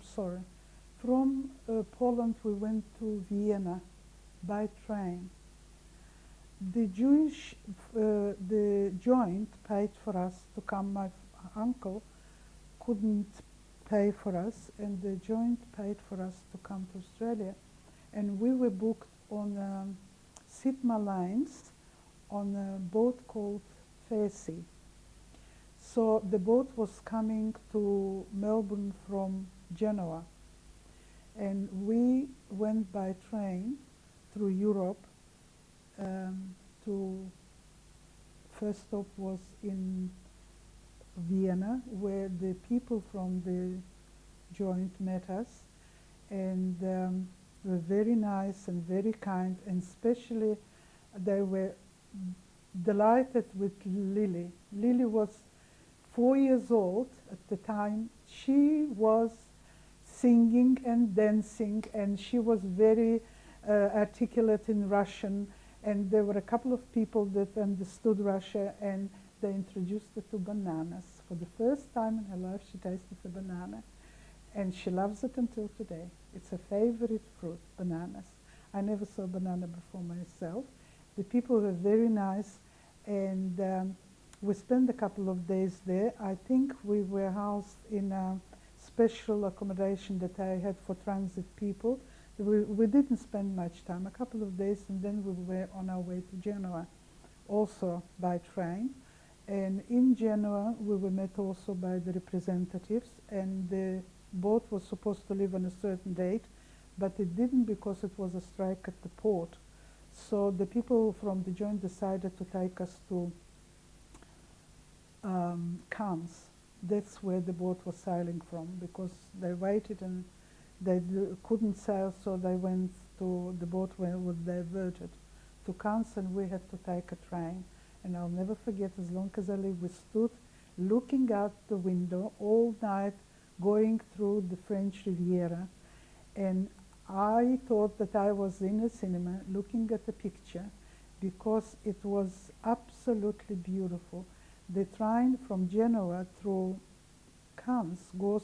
sorry, from Poland we went to Vienna by train. The joint paid for us to come. My uncle couldn't pay for us, and the joint paid for us to come to Australia. And we were booked on Sitma Lines on a boat called Faircy. So the boat was coming to Melbourne from Genoa, and we went by train through Europe. To first stop was in Vienna, where the people from the joint met us, and were very nice and very kind, and especially they were delighted with Lily. Lily was 4 years old at the time. She was singing and dancing, and she was very articulate in Russian, and there were a couple of people that understood Russia, and they introduced her to bananas. For the first time in her life, she tasted a banana, and she loves it until today. It's her favorite fruit, bananas. I never saw a banana before myself. The people were very nice, and we spent a couple of days there. I think we were housed in a special accommodation that I had for transit people. We didn't spend much time, a couple of days, and then we were on our way to Genoa, also by train. And in Genoa, we were met also by the representatives, and the boat was supposed to leave on a certain date, but it didn't because it was a strike at the port. So the people from the joint decided to take us to Cannes. That's where the boat was sailing from, because they waited and they couldn't sail, so they went to the boat where it was diverted to Cannes, and we had to take a train. And I'll never forget, as long as I live, we stood looking out the window all night, going through the French Riviera, and I thought that I was in a cinema looking at the picture, because it was absolutely beautiful. The train from Genoa through Cannes goes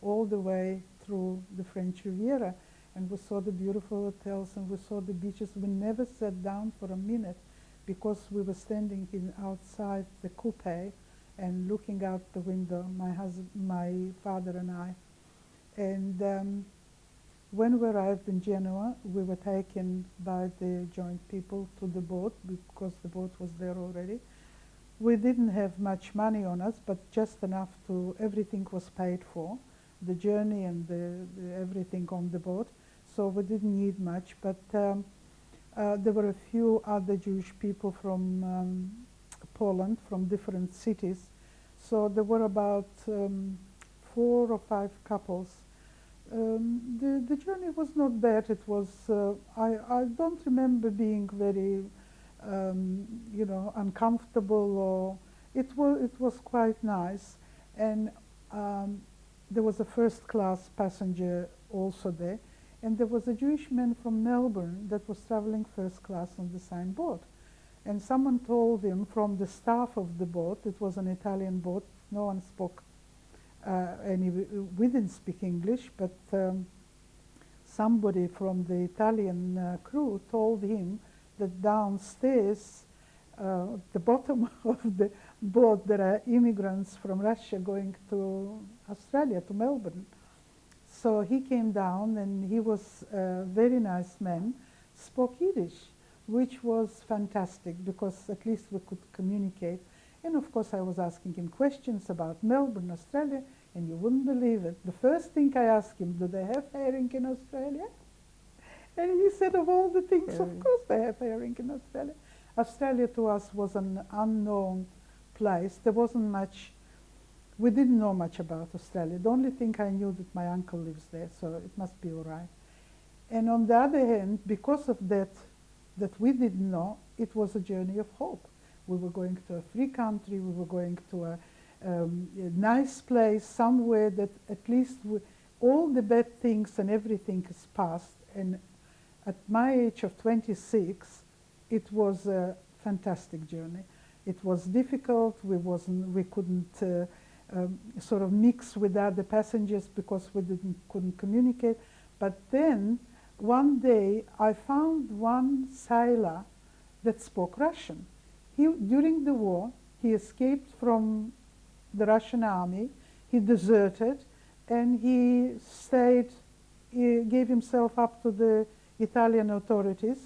all the way through the French Riviera, and we saw the beautiful hotels and we saw the beaches. We never sat down for a minute because we were standing outside the coupe and looking out the window, my father and I. And when we arrived in Genoa, we were taken by the joint people to the boat, because the boat was there already. We didn't have much money on us, but just enough to, everything was paid for, the journey and everything on the boat, so we didn't need much. But there were a few other Jewish people from Poland, from different cities, so there were about 4 or 5 couples. The journey was not bad. It was, I don't remember being very uncomfortable, or it was quite nice. And there was a first class passenger also there, and there was a Jewish man from Melbourne that was traveling first class on the same boat. And someone told him from the staff of the boat, it was an Italian boat, no one spoke we didn't speak English, but somebody from the Italian crew told him that downstairs, the bottom of the boat, there are immigrants from Russia going to Australia, to Melbourne. So he came down, and he was a very nice man, spoke Yiddish, which was fantastic, because at least we could communicate. And of course I was asking him questions about Melbourne, Australia, and you wouldn't believe it. The first thing I asked him, do they have herring in Australia? And he said, of all the things, of course they have herring in Australia. Australia to us was an unknown place. There wasn't much, we didn't know much about Australia. The only thing I knew that my uncle lives there, so it must be all right. And on the other hand, because of that we didn't know, it was a journey of hope. We were going to a free country, we were going to a nice place, somewhere that at least all the bad things and everything is past. And at my age of 26, it was a fantastic journey. It was difficult, we couldn't sort of mix with other passengers because we couldn't communicate. But then one day I found one sailor that spoke Russian. During the war, he escaped from the Russian army, he deserted, and he stayed, he gave himself up to the Italian authorities,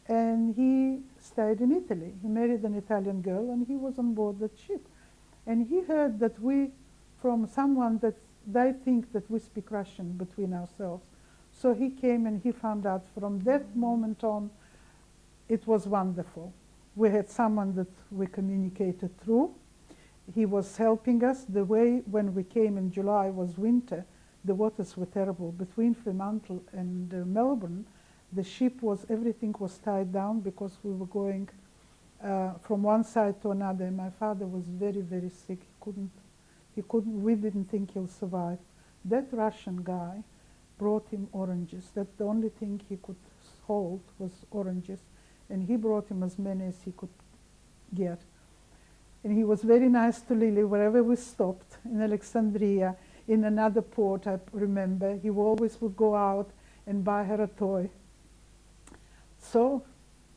and he stayed in Italy. He married an Italian girl, and he was on board the ship. And he heard that from someone that they think that we speak Russian between ourselves. So he came and he found out. From that moment on, it was wonderful. We had someone that we communicated through. He was helping us. The way when we came in July was winter. The waters were terrible. Between Fremantle and Melbourne, the ship was, everything was tied down because we were going from one side to another. My father was very, very sick. We didn't think he'll survive. That Russian guy brought him oranges. That's the only thing he could hold was oranges. And he brought him as many as he could get. And he was very nice to Lily wherever we stopped, in Alexandria, in another port, I remember. He always would go out and buy her a toy. So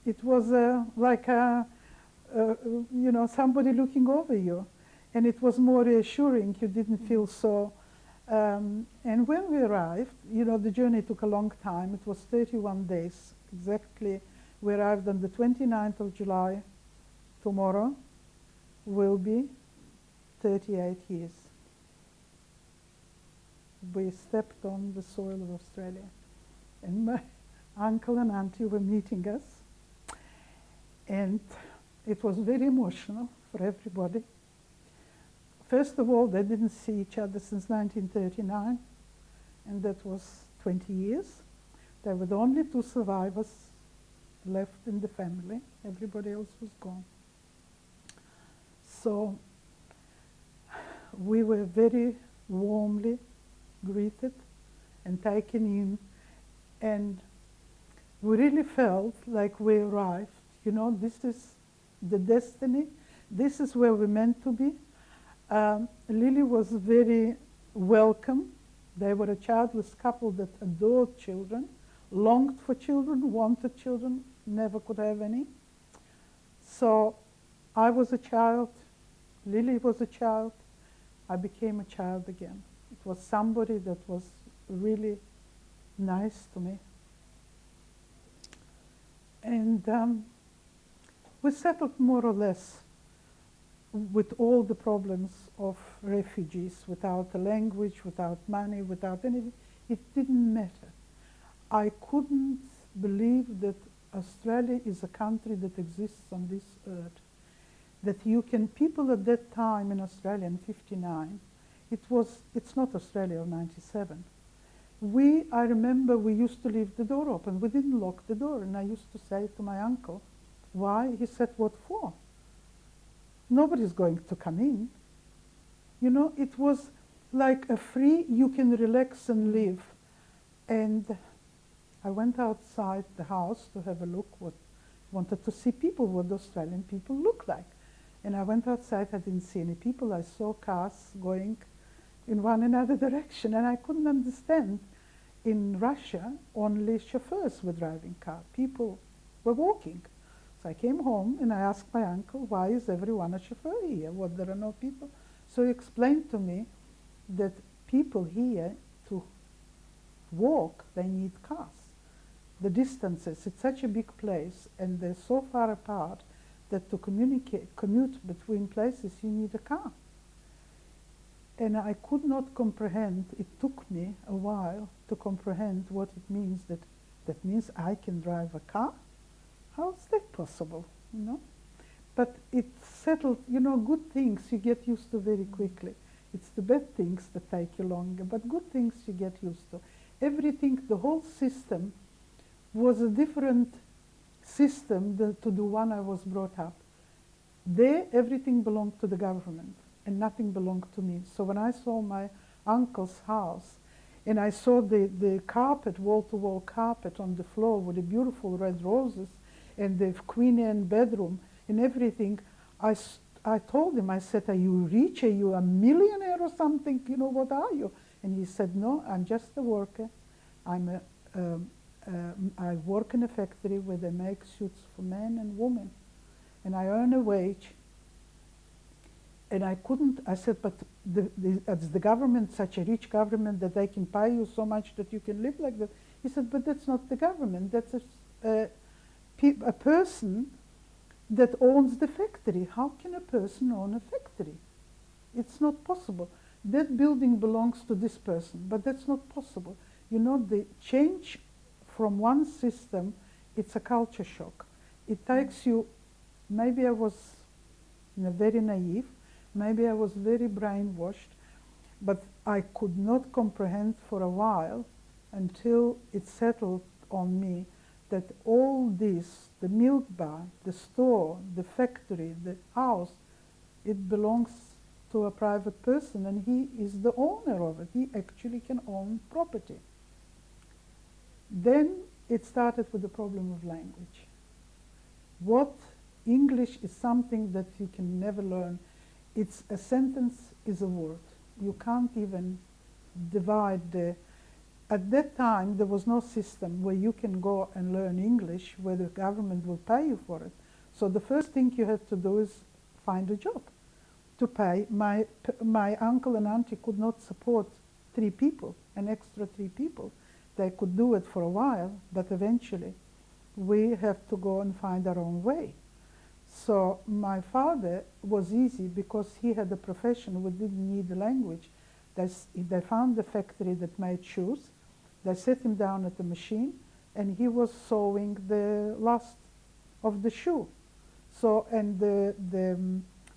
it was like you know, somebody looking over you. And it was more reassuring. You didn't feel so. And when we arrived, you know, the journey took a long time. It was 31 days exactly. We arrived on the 29th of July. Tomorrow will be 38 years. We stepped on the soil of Australia. And my uncle and auntie were meeting us. And it was very emotional for everybody. First of all, they didn't see each other since 1939, and that was 20 years. They were the only two survivors left in the family. Everybody else was gone. So we were very warmly greeted and taken in, and we really felt like we arrived. You know, this is the destiny. This is where we're meant to be. Lily was very welcome. They were a childless couple that adored children, longed for children, wanted children, never could have any. So I was a child, Lily was a child, I became a child again. It was somebody that was really nice to me. And we settled more or less with all the problems of refugees, without a language, without money, without anything. It didn't matter. I couldn't believe that Australia is a country that exists on this earth. That you can, people at that time in Australia in '59, it's not Australia of '97. I remember we used to leave the door open. We didn't lock the door. And I used to say to my uncle, why? He said, what for? Nobody's going to come in. You know, it was like a free, you can relax and live. And I went outside the house to have a look, wanted to see people, what the Australian people look like. And I went outside, I didn't see any people. I saw cars going in one another direction, and I couldn't understand. In Russia, only chauffeurs were driving cars. People were walking. So I came home and I asked my uncle, why is everyone a chauffeur here? What, there are no people? So he explained to me that people here, to walk, they need cars. The distances, it's such a big place, and they're so far apart that to commute between places, you need a car. And I could not comprehend, it took me a while to comprehend what it means, that means I can drive a car? How is that possible, you know? But it settled, you know, good things you get used to very quickly. It's the bad things that take you longer, but good things you get used to. Everything, the whole system was a different system to the one I was brought up. There, everything belonged to the government, and nothing belonged to me. So when I saw my uncle's house, and I saw the carpet, wall-to-wall carpet on the floor with the beautiful red roses, and the Queen Anne bedroom, and everything, I told him, I said, are you rich? Are you a millionaire or something? You know, what are you? And he said, no, I'm just a worker. I work in a factory where they make suits for men and women. And I earn a wage. And I couldn't, I said, but is the government such a rich government that they can pay you so much that you can live like that? He said, but that's not the government. That's a person that owns the factory. How can a person own a factory? It's not possible. That building belongs to this person, but that's not possible. You know, the change from one system, it's a culture shock. It takes you, maybe I was very naive, maybe I was very brainwashed, but I could not comprehend for a while until it settled on me that all this, the milk bar, the store, the factory, the house, it belongs to a private person, and he is the owner of it. He actually can own property. Then it started with the problem of language. What English is something that you can never learn. It's a sentence is a word. You can't even divide the... At that time, there was no system where you can go and learn English where the government will pay you for it. So the first thing you have to do is find a job to pay. My uncle and auntie could not support 3 people, an extra 3 people. They could do it for a while, but eventually we have to go and find our own way. So my father was easy because he had a profession. We didn't need the language. They found the factory that made shoes. They set him down at the machine, and he was sewing the last of the shoe. So, and the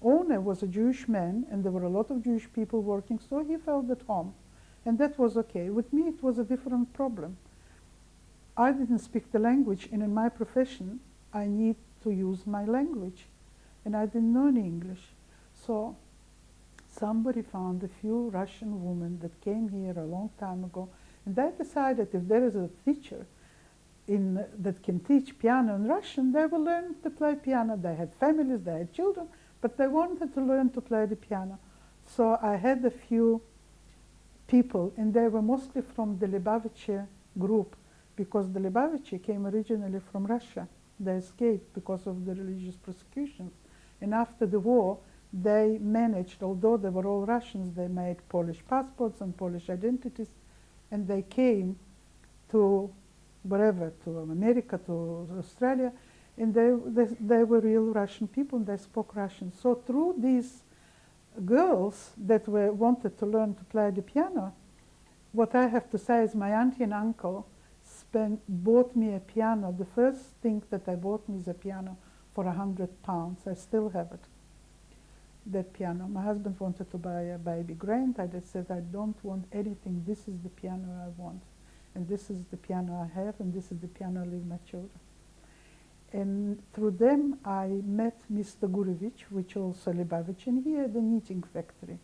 owner was a Jewish man, and there were a lot of Jewish people working, so he felt at home. And that was okay. With me, it was a different problem. I didn't speak the language, and in my profession, I need to use my language. And I didn't know any English. So somebody found a few Russian women that came here a long time ago, and they decided if there is a teacher that can teach piano in Russian, they will learn to play piano. They had families, they had children, but they wanted to learn to play the piano. So I had a few people, and they were mostly from the Lubavitcher group, because the Lubavitcher came originally from Russia. They escaped because of the religious persecutions. And after the war, they managed, although they were all Russians, they made Polish passports and Polish identities, and they came to wherever, to America, to Australia, and they were real Russian people, and they spoke Russian. So through these girls that wanted to learn to play the piano, what I have to say is my auntie and uncle bought me a piano. The first thing that they bought me is a piano for £100. I still have it, that piano. My husband wanted to buy a baby grand. I just said, I don't want anything. This is the piano I want. And this is the piano I have, and this is the piano I leave my children. And through them, I met Mr. Gurevich, which also Lubavitch, and he had a knitting factory.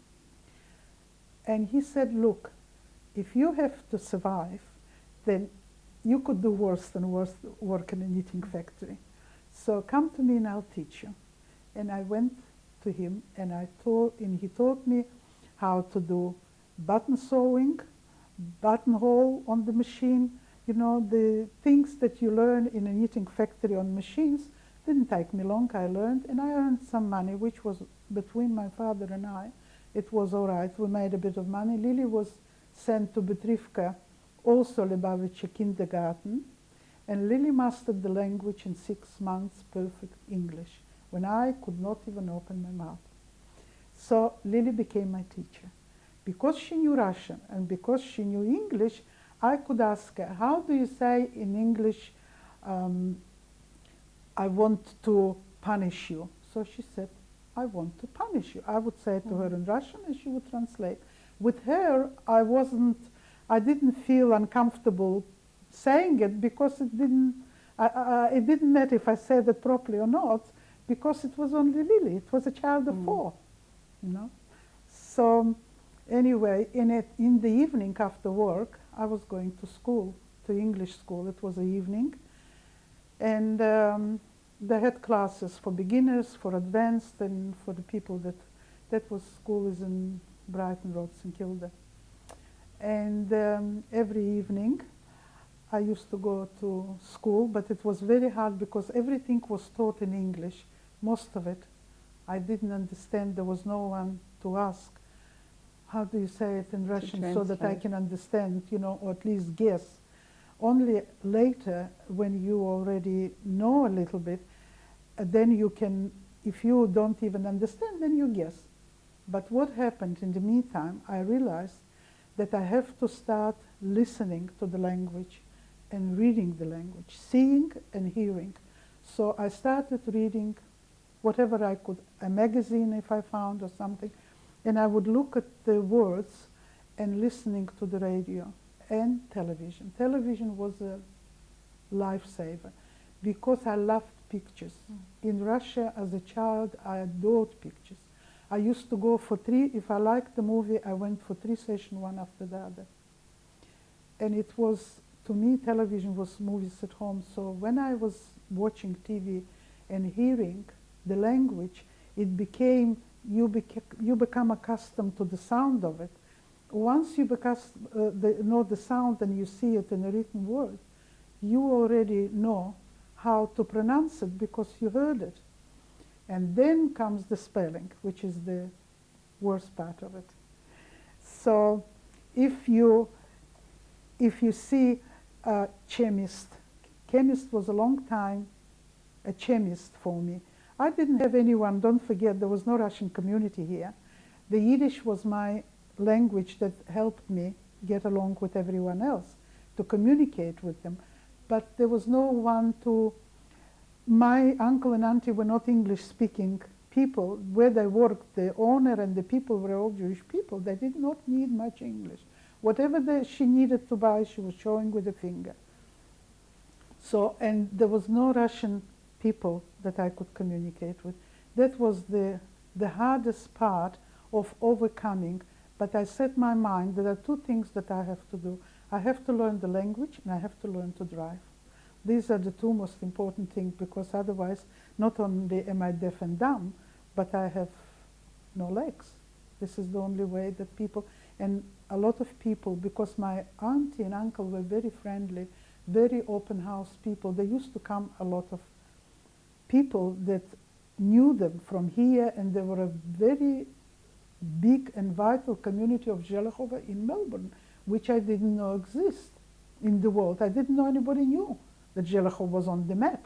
And he said, look, if you have to survive, then you could do worse than work in a knitting factory. So come to me and I'll teach you. And I went to him, and he taught me how to do button sewing, buttonhole on the machine. You know, the things that you learn in a knitting factory on machines didn't take me long. I learned, and I earned some money, which was between my father and I. It was all right. We made a bit of money. Lily was sent to Betrivka, also Lubavitcher kindergarten, and Lily mastered the language in 6 months, perfect English, when I could not even open my mouth. So Lily became my teacher. Because she knew Russian and because she knew English, I could ask her, how do you say in English, I want to punish you? So she said, I want to punish you. I would say it to her in Russian, and she would translate. With her, I didn't feel uncomfortable saying it, because it didn't matter if I said it properly or not, because it was only Lily. It was a child of 4, you know. So anyway, in the evening after work, I was going to school, to English school. It was an evening. And they had classes for beginners, for advanced, and for the people that was school is in Brighton Road, St Kilda. And every evening I used to go to school, but it was very hard because everything was taught in English, most of it. I didn't understand, there was no one to ask, how do you say it in Russian, so that I can understand, you know, or at least guess. Only later, when you already know a little bit, then you can, if you don't even understand, then you guess. But what happened in the meantime, I realized that I have to start listening to the language and reading the language, seeing and hearing. So I started reading whatever I could, a magazine if I found or something, and I would look at the words and listening to the radio and television. Television was a lifesaver because I loved pictures. In Russia, as a child, I adored pictures. I used to go for 3, if I liked the movie, I went for 3 sessions, one after the other. And it was, to me, television was movies at home. So when I was watching TV and hearing the language, it became, you become accustomed to the sound of it. Once you know the sound and you see it in a written word, you already know how to pronounce it because you heard it. And then comes the spelling, which is the worst part of it. So if you see a chemist was a long time a chemist for me. I didn't have anyone, don't forget, there was no Russian community here. The Yiddish was my language that helped me get along with everyone else, to communicate with them. But there was no one to, my uncle and auntie were not English-speaking people. Where they worked, the owner and the people were all Jewish people. They did not need much English. Whatever she needed to buy, she was showing with a finger. So, and there was no Russian people that I could communicate with. That was the hardest part of overcoming. But I set my mind, there are 2 things that I have to do. I have to learn the language and I have to learn to drive. These are the 2 most important things, because otherwise, not only am I deaf and dumb, but I have no legs. This is the only way that people, and a lot of people, because my auntie and uncle were very friendly, very open house people. There used to come a lot of people that knew them from here, and there were a very big and vital community of Zhelachova in Melbourne, which I didn't know exist in the world. I didn't know anybody knew that Zhelachova was on the map.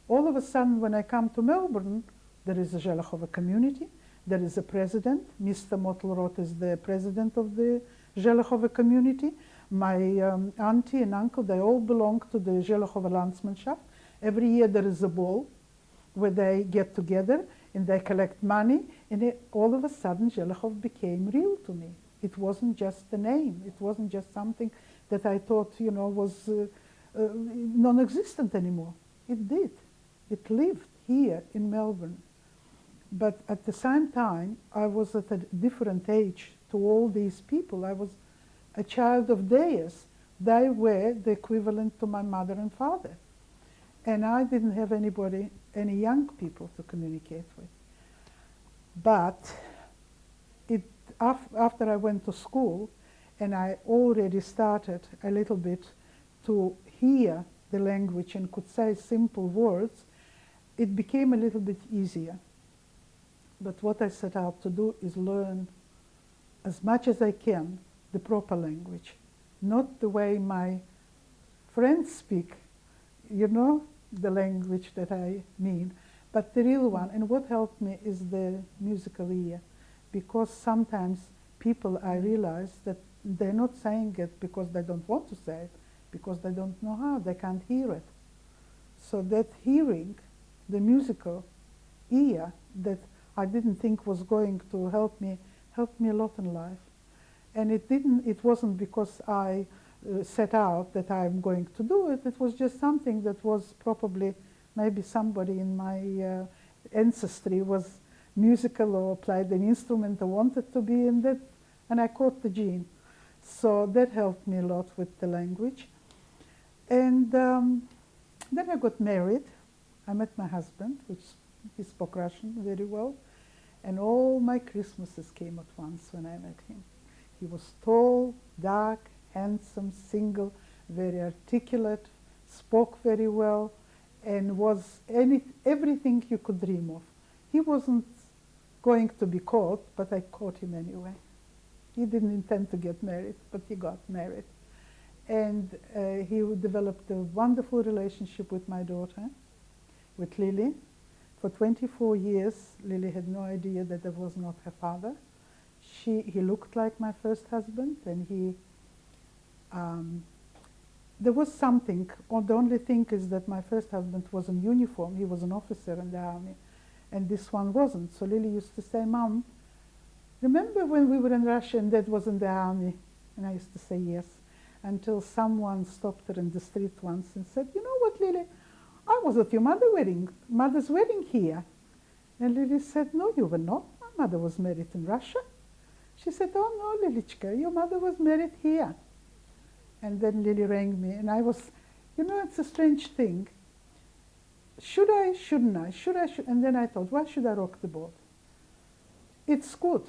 All of a sudden, when I come to Melbourne, there is a Zhelachova community. There is a president. Mr. Motelrot is the president of the Zhelachova community. My auntie and uncle, they all belong to the Zhelachova Landsmannschaft. Every year there is a ball where they get together and they collect money, and all of a sudden Zhelachov became real to me. It wasn't just a name. It wasn't just something that I thought, you know, was non-existent anymore. It did. It lived here in Melbourne. But at the same time, I was at a different age to all these people. I was a child of theirs. They were the equivalent to my mother and father. And I didn't have anybody, any young people to communicate with. But after I went to school, and I already started a little bit to hear the language and could say simple words, it became a little bit easier. But what I set out to do is learn as much as I can the proper language, not the way my friends speak, you know, the language that I mean, but the real one. And what helped me is the musical ear, because sometimes people, I realize that they're not saying it because they don't want to say it, because they don't know how, they can't hear it. So that hearing, the musical ear, that I didn't think was going to helped me a lot in life. And it wasn't because I set out that I'm going to do it. It was just something that was probably, maybe somebody in my ancestry was musical or played an instrument or wanted to be in that, and I caught the gene. So that helped me a lot with the language. And then I got married. I met my husband, which he spoke Russian very well, and all my Christmases came at once when I met him. He was tall, dark, handsome, single, very articulate, spoke very well, and was everything you could dream of. He wasn't going to be caught, but I caught him anyway. He didn't intend to get married, but he got married. And he developed a wonderful relationship with my daughter, with Lily. For 24 years, Lily had no idea that I was not her father. He looked like my first husband, and there was something. The only thing is that my first husband was in uniform. He was an officer in the army, and this one wasn't. So Lily used to say, "Mom, remember when we were in Russia and Dad was in the army?" And I used to say yes, until someone stopped her in the street once and said, "You know what, Lily? I was at your mother's wedding here." And Lily said, "No, you were not. My mother was married in Russia." She said, "Oh no, Lilichka, your mother was married here." And then Lily rang me, and I was, it's a strange thing. Should I, shouldn't I? Should I, should? And then I thought, why should I rock the boat? It's good.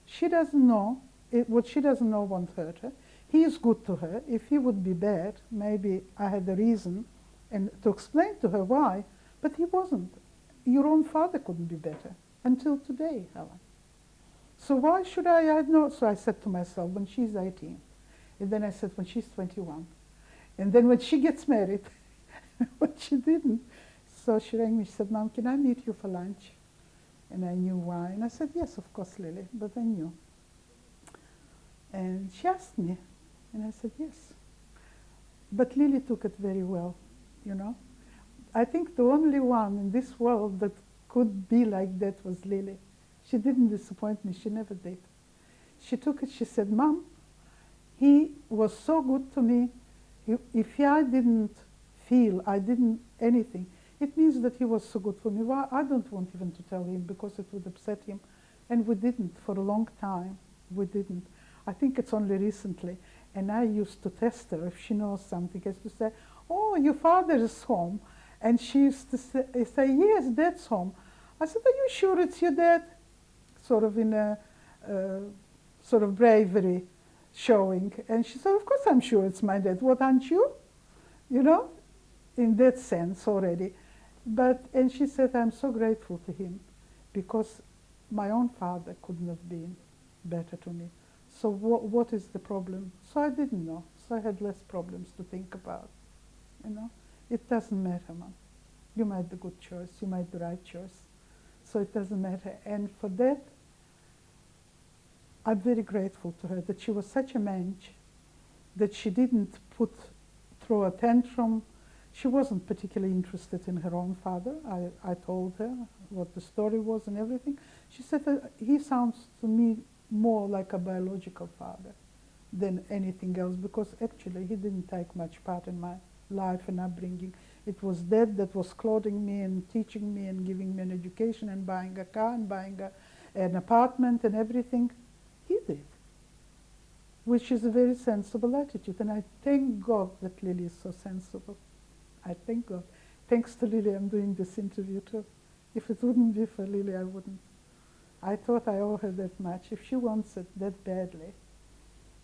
She doesn't know. What she doesn't know won't hurt her. He is good to her. If he would be bad, maybe I had a reason and to explain to her why, but he wasn't. Your own father couldn't be better until today, Helen. So why should I know? So I said to myself, when she's 18, and then I said, when she's 21, and then when she gets married, but she didn't. So she rang me, she said, "Mom, can I meet you for lunch?" And I knew why. And I said, "Yes, of course, Lily," but I knew. And she asked me, and I said, "Yes." But Lily took it very well, I think the only one in this world that could be like that was Lily. She didn't disappoint me, she never did. She took it, she said, "Mom, he was so good to me. If I didn't feel, I didn't anything, it means that he was so good for me. Well, I don't want even to tell him because it would upset him." And we didn't for a long time. We didn't. I think it's only recently. And I used to test her if she knows something. I used to say, "Oh, your father is home." And she used to say, "Yes, Dad's home." I said, "Are you sure it's your dad?" Sort of in a sort of bravery showing. And she said, "Of course I'm sure it's my dad. What, aren't you?" In that sense already. And she said, "I'm so grateful to him because my own father couldn't have been better to me. So what is the problem?" So I didn't know. So I had less problems to think about. It doesn't matter, Mom. You made the good choice. You made the right choice. So it doesn't matter. And for that, I'm very grateful to her that she was such a mensch, that she didn't throw a tantrum. She wasn't particularly interested in her own father. I told her what the story was and everything. She said, "He sounds to me more like a biological father than anything else, because actually he didn't take much part in my life and upbringing. It was Dad that was clothing me and teaching me and giving me an education and buying a car and buying an apartment and everything. He did." Which is a very sensible attitude. And I thank God that Lily is so sensible. I thank God. Thanks to Lily, I'm doing this interview too. If it wouldn't be for Lily, I wouldn't. I thought I owe her that much. If she wants it that badly,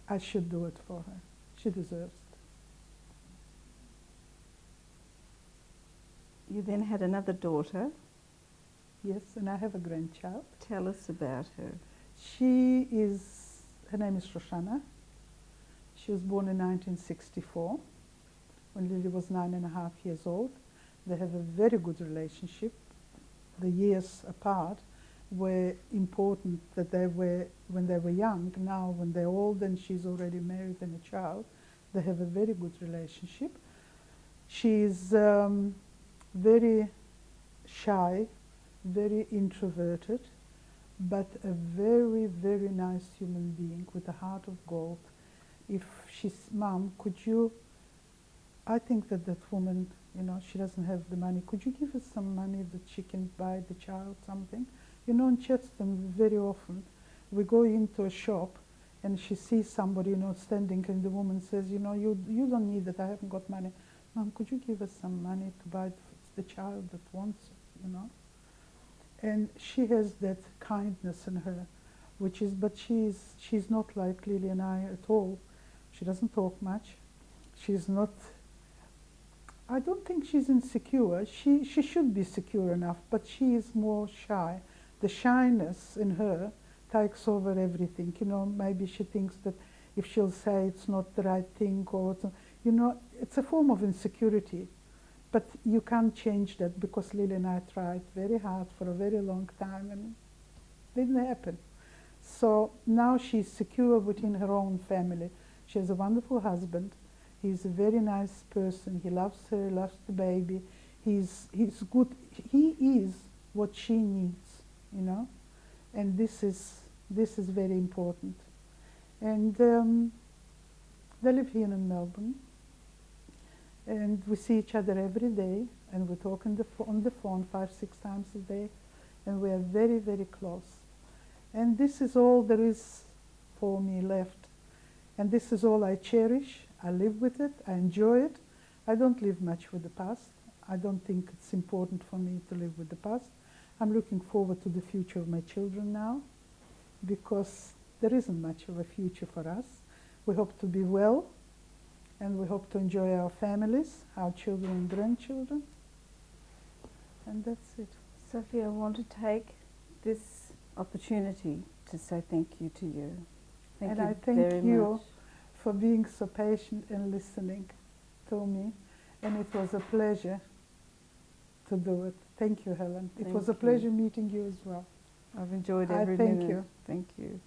I should do it for her. She deserves it. You then had another daughter. Yes, and I have a grandchild. Tell us about her. Her name is Shoshana. She was born in 1964, when Lily was 9.5 years old. They have a very good relationship. The years apart were important that when they were young. Now when they're old and she's already married and a child, they have a very good relationship. She's very shy, very introverted, but a very, very nice human being with a heart of gold. If she's, "Mom, I think that woman, she doesn't have the money. Could you give us some money that she can buy the child something?" In Chesterton, very often, we go into a shop and she sees somebody, standing, and the woman says, "You don't need it, I haven't got money. Mom, could you give us some money to buy the child that wants it, you know. And she has that kindness in her, which is, but she's not like Lily and I at all. She doesn't talk much. She's not, I don't think she's insecure. She should be secure enough, but she is more shy. The shyness in her takes over everything. You know, maybe she thinks that if she'll say it's not the right thing, or, you know, it's a form of insecurity. But you can't change that, because Lily and I tried very hard for a very long time and it didn't happen. So now she's secure within her own family. She has a wonderful husband. He's a very nice person. He loves her, loves the baby. He's good. He is what she needs, you know. And this is very important. And they live here in Melbourne. And we see each other every day, and we talk on the phone 5-6 times a day, and we are very, very close. And this is all there is for me left. And this is all I cherish. I live with it. I enjoy it. I don't live much with the past. I don't think it's important for me to live with the past. I'm looking forward to the future of my children now, because there isn't much of a future for us. We hope to be well, and we hope to enjoy our families, our children and grandchildren. And that's it. Sophie, I want to take this opportunity to say thank you to you. And I thank you for being so patient and listening to me. And it was a pleasure to do it. Thank you, Helen. It was a pleasure meeting you as well. I've enjoyed every minute. Thank you. Thank you.